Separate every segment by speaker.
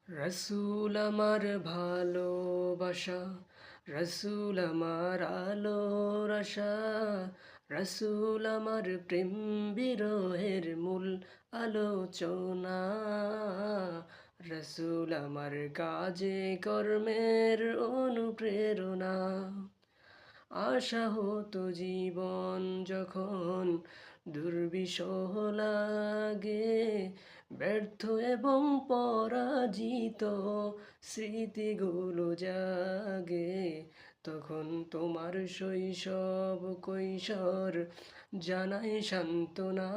Speaker 1: রসুল আমার ভালোবাসা, রসুল আমার আলোর আশা, রসুল আমার প্রেম বিরহের মূল আলোচনা, রসুল আমার কাজে কর্মের অনুপ্রেরণা। আশা হতো জীবন যখন দুর্বিষহ লাগে, ব্যর্থ এবং পরাজিত স্মৃতিগুলো জাগে, তখন তোমার শৈশব কৈশোর জানাই সান্ত্বনা।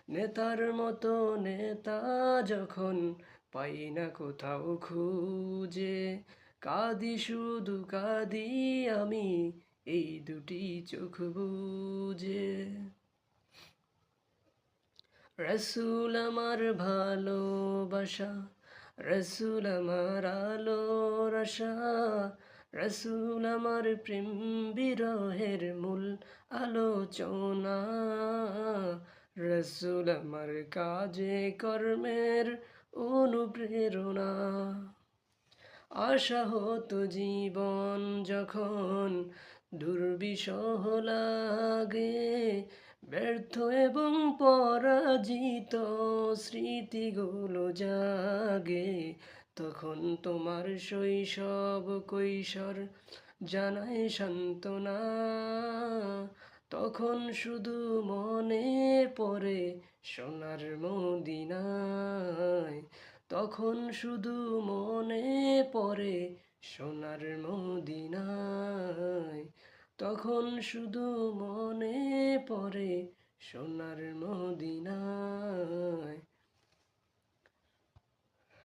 Speaker 1: নেতার মতো নেতা যখন পাই না কোথাও খুঁজে, কাঁদি শুধু কাঁদি আমি এই দুটি চোখ বুজে। রসুল আমার ভালোবাসা, রসুল আমার আলোর আশা, রসুল আমার প্রেম বিরহের মূল আলোচনা, রসুল আমার কাজে কর্মের অনুপ্রেরণা। আশা হতো জীবন যখন দুর্বিষহ লাগে, ব্যর্থ এবং পরাজিত স্মৃতিগুলো জাগে, তখন তোমার শৈশব কৈশোর জানায় সান্ত্বনা। তখন শুধু মনে পড়ে সোনার মদিনায়, তখন শুধু মনে পড়ে সোনার মদিনায়, তখন শুধু মনে পড়ে সোনার মদিনায়।